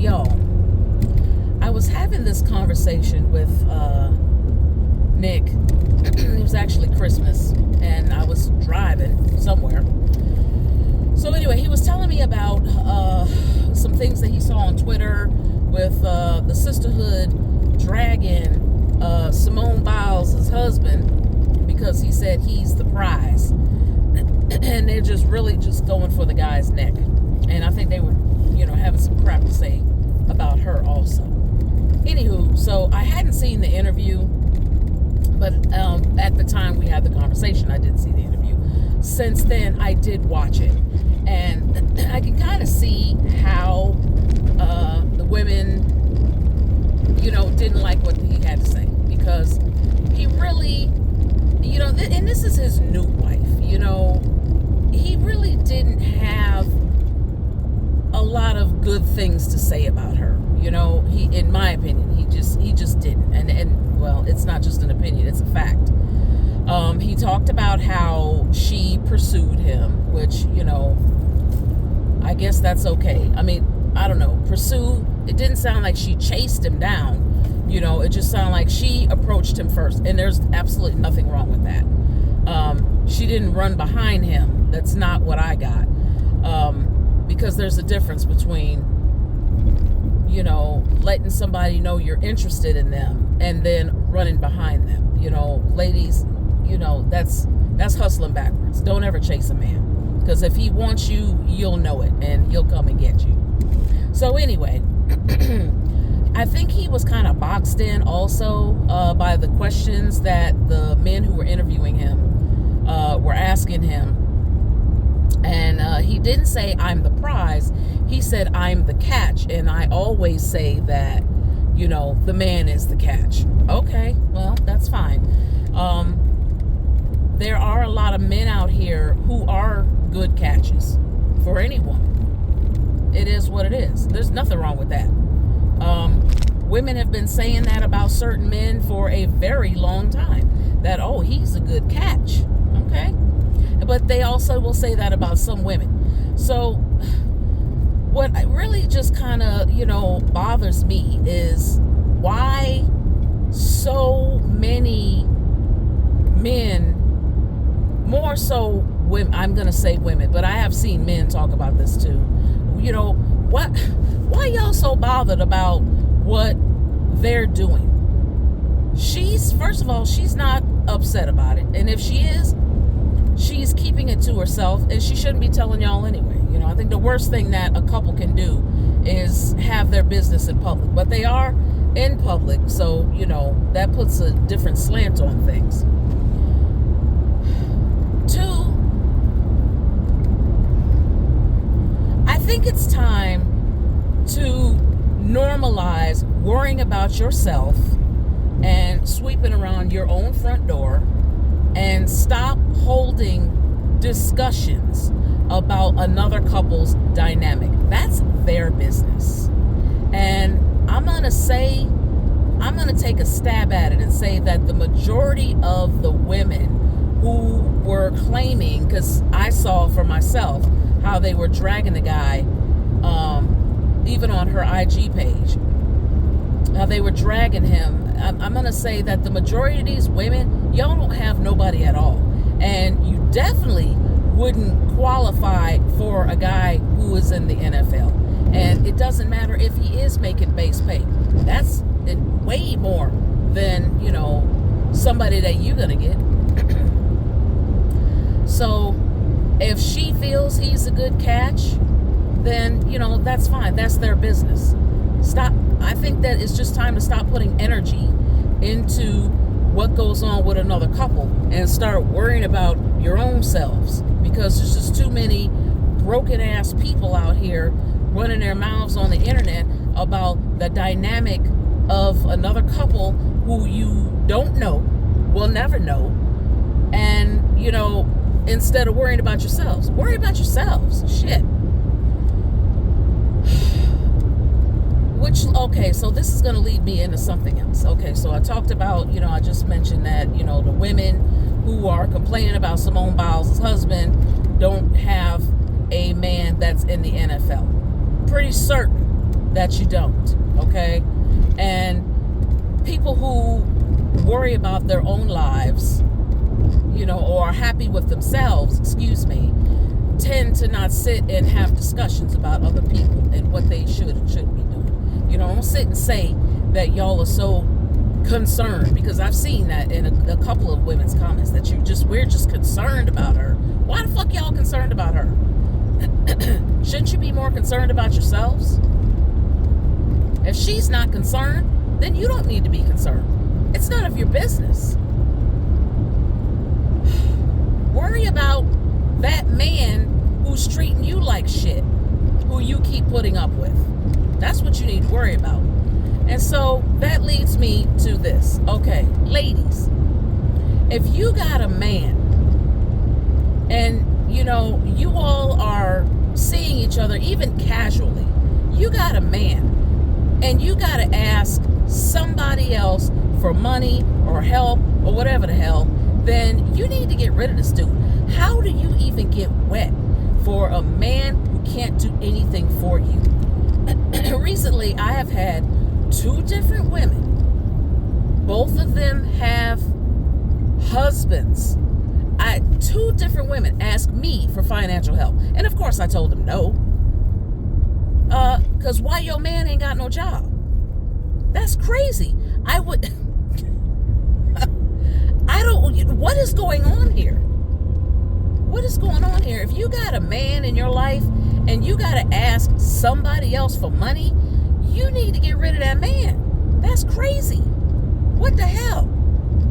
Y'all, I was having this conversation with Nick. It was actually Christmas, and I was driving somewhere. So anyway, he was telling me about some things that he saw on Twitter with the sisterhood dragging Simone Biles' husband because he said he's the prize. And they're just really just going for the guy's neck. And I think they were, having some crap to say about her also. Anywho, so I hadn't seen the interview, but at the time we had the conversation, I didn't see the interview. Since then, I did watch it. And I can kind of see how the women, didn't like what he had to say. Because he really, and this is his new wife, he really didn't have a lot of good things to say about her. He, in my opinion, he just didn't. And well, it's not just an opinion, it's a fact. He talked about how she pursued him, which, I guess that's okay. I mean, I don't know. Pursue, it didn't sound like she chased him down. It just sounded like she approached him first. And there's absolutely nothing wrong with that. She didn't run behind him. That's not what I got. Because there's a difference between, letting somebody know you're interested in them and then running behind them. Ladies, that's hustling backwards. Don't ever chase a man. Because if he wants you, you'll know it and he'll come and get you. So anyway, I think he was kind of boxed in also by the questions that the men who were interviewing him were asking him. And he didn't say, I'm the prize. He said, I'm the catch. And I always say that, the man is the catch. Okay, well, that's fine. There are a lot of men out here who are good catches for any woman. It is what it is. There's nothing wrong with that. Women have been saying that about certain men for a very long time. That, oh, he's a good catch. Okay. But they also will say that about some women. So what really just kind of, bothers me is why so many men, more so women, I'm going to say women, but I have seen men talk about this too. Why y'all so bothered about what they're doing? First of all, she's not upset about it. And if she is, she's keeping it to herself, and she shouldn't be telling y'all anyway. I think the worst thing that a couple can do is have their business in public. But they are in public, so, that puts a different slant on things. Two, I think it's time to normalize worrying about yourself and sweeping around your own front door and stop holding discussions about another couple's dynamic. That's their business. And I'm going to take a stab at it and say that the majority of the women who were claiming, because I saw for myself how they were dragging the guy, even on her IG page, how they were dragging him. I'm going to say that the majority of these women, y'all don't have nobody at all. And you definitely wouldn't qualify for a guy who is in the NFL. And it doesn't matter if he is making base pay. That's way more than, somebody that you're going to get. So if she feels he's a good catch, then, that's fine. That's their business. I think that it's just time to stop putting energy into what goes on with another couple and start worrying about your own selves, because there's just too many broken ass people out here running their mouths on the internet about the dynamic of another couple who you don't know, will never know. And, instead of worrying about yourselves, worry about yourselves. Shit. Okay, so this is going to lead me into something else. Okay, so I talked about, I just mentioned that, the women who are complaining about Simone Biles' husband don't have a man that's in the NFL. Pretty certain that you don't, okay? And people who worry about their own lives, or are happy with themselves, tend to not sit and have discussions about other people and what they should and shouldn't be doing. Don't sit and say that y'all are so concerned, because I've seen that in a couple of women's comments that we're just concerned about her. Why the fuck y'all concerned about her? Shouldn't you be more concerned about yourselves? If she's not concerned, then you don't need to be concerned. It's none of your business. Worry about that man who's treating you like shit, who you keep putting up with. That's what you need to worry about. And so that leads me to this. Okay, ladies, if you got a man and, you all are seeing each other even casually, you got a man and you got to ask somebody else for money or help or whatever the hell, then you need to get rid of this dude. How do you even get wet for a man who can't do anything for you? Recently, I have had 2 different women. Both of them have husbands. 2 different women asked me for financial help. And of course I told them no. Because why your man ain't got no job? That's crazy. What is going on here? What is going on here? If you got a man in your life and you got to ask somebody else for money, you need to get rid of that man. That's crazy. What the hell?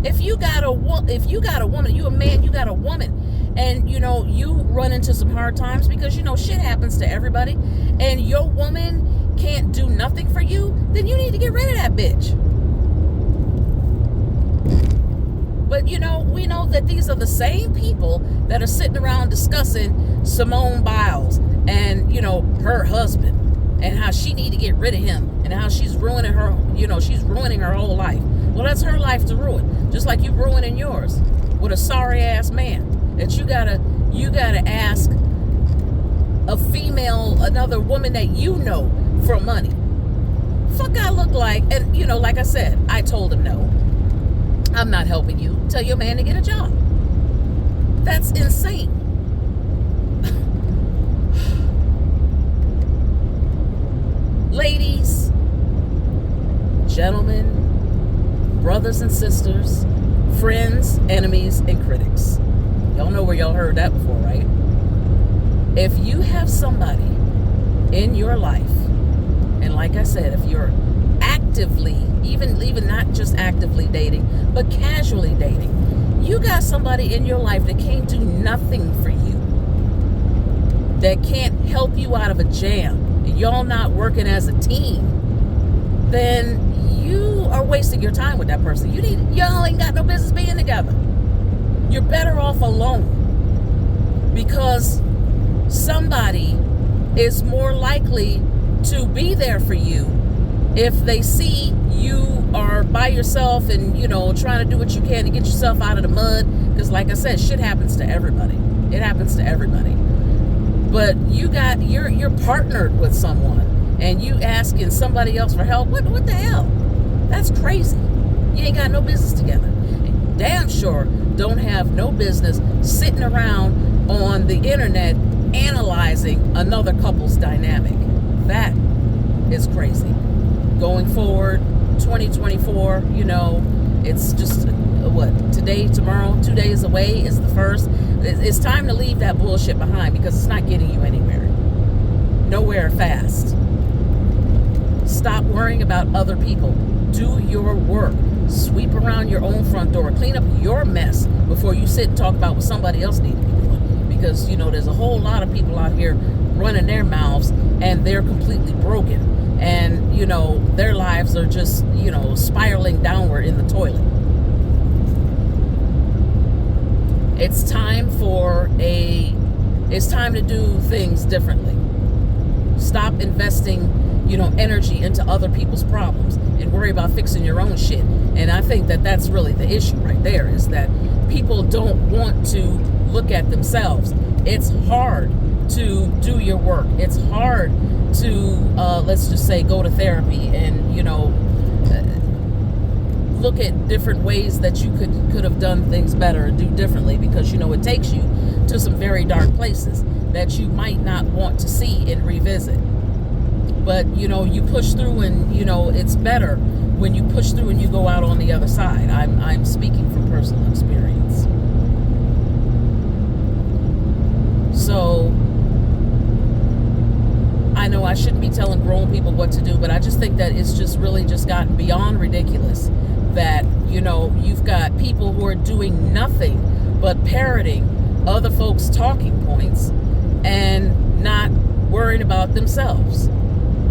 If you got a woman, you a man, you got a woman, and you run into some hard times because shit happens to everybody, and your woman can't do nothing for you, then you need to get rid of that bitch. But we know that these are the same people that are sitting around discussing Simone Biles and her husband and how she need to get rid of him and how she's ruining her whole life. Well, that's her life to ruin, just like you ruining yours with a sorry ass man that you gotta ask another woman that for money. Fuck I look like, and like I said, I told him no. I'm not helping you. Tell your man to get a job. That's insane. Ladies, gentlemen, brothers and sisters, friends, enemies, and critics. Y'all know where y'all heard that before, right? If you have somebody in your life, and like I said, if you're actively, even not just actively dating, but casually dating, you got somebody in your life that can't do nothing for you, that can't help you out of a jam, and y'all not working as a team, then you are wasting your time with that person. Y'all ain't got no business being together. You're better off alone, because somebody is more likely to be there for you if they see you are by yourself and trying to do what you can to get yourself out of the mud. Because like I said, shit happens to everybody. It happens to everybody. But you're partnered with someone and you asking somebody else for help. What the hell? That's crazy. You ain't got no business together. And damn sure don't have no business sitting around on the internet analyzing another couple's dynamic. That is crazy. Going forward, 2024, it's just today, tomorrow, 2 days away is the first. It's time to leave that bullshit behind, because it's not getting you anywhere. Nowhere fast. Stop worrying about other people. Do your work. Sweep around your own front door. Clean up your mess before you sit and talk about what somebody else needs to be doing. Because, there's a whole lot of people out here running their mouths and they're completely broken. And, their lives are just, spiraling downward in the toilet. It's time to do things differently. Stop investing, energy into other people's problems and worry about fixing your own shit. And I think that that's really the issue right there, is that people don't want to look at themselves. It's hard to do your work. It's hard to, let's just say, go to therapy and, look at different ways that you could have done things better and do differently, because, it takes you to some very dark places that you might not want to see and revisit. But, you push through and, it's better when you push through and you go out on the other side. I'm speaking from personal experience. So I know I shouldn't be telling grown people what to do, but I just think that it's just really just gotten beyond ridiculous that, you've got people who are doing nothing but parroting other folks' talking points and not worrying about themselves.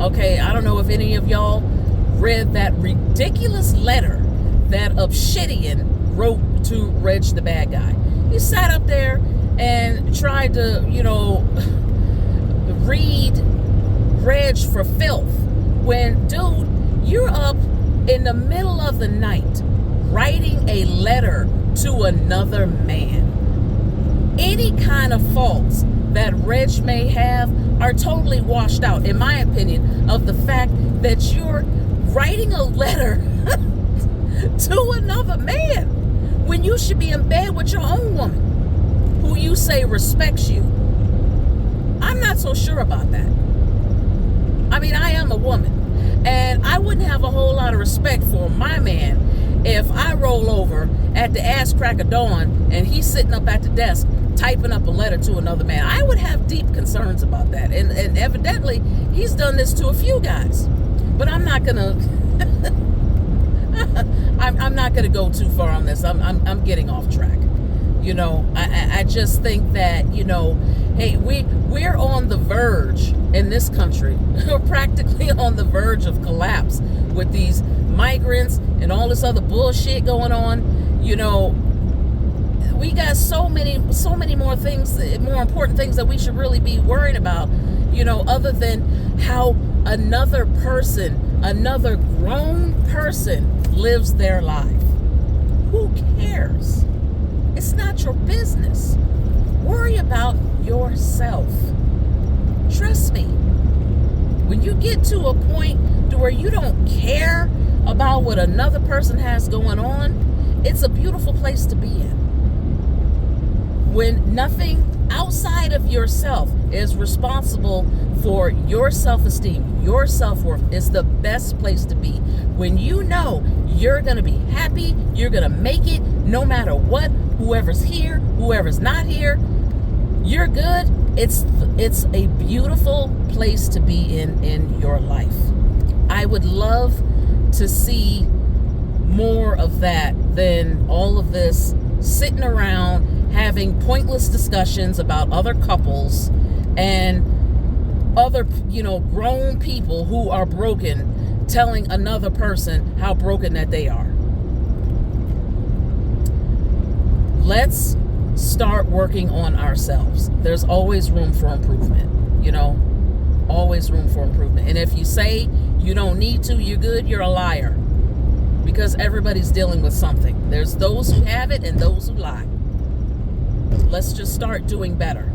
Okay, I don't know if any of y'all read that ridiculous letter that Obsidian wrote to Reg the bad guy. He sat up there and tried to, read Reg for filth. When, dude, you're up in the middle of the night writing a letter to another man. Any kind of faults that Reg may have are totally washed out, in my opinion, of the fact that you're writing a letter to another man when you should be in bed with your own woman who you say respects you. I'm not so sure about that. I mean, I am a woman, and I wouldn't have a whole lot of respect for my man if I roll over at the ass crack of dawn and he's sitting up at the desk typing up a letter to another man. I would have deep concerns about that. And evidently, he's done this to a few guys. But I'm not gonna I'm not gonna go too far on this. I'm getting off track. I just think that, hey, we're on the verge in this country. We're practically on the verge of collapse with these migrants and all this other bullshit going on. We got so many more things, more important things that we should really be worrying about, other than how another grown person lives their life. Who cares? It's not your business. Worry about yourself. Trust me. When you get to a point to where you don't care about what another person has going on, it's a beautiful place to be in. When nothing outside of yourself is responsible for your self-esteem, your self-worth, it's the best place to be. When you know you're going to be happy, you're going to make it no matter what, whoever's here, whoever's not here, you're good. It's a beautiful place to be in your life. I would love to see more of that than all of this sitting around having pointless discussions about other couples and other, grown people who are broken, telling another person how broken that they are. Let's start working on ourselves. There's always room for improvement, always room for improvement. And if you say you don't need to, you're good, you're a liar. Because everybody's dealing with something. There's those who have it and those who lie. Let's just start doing better.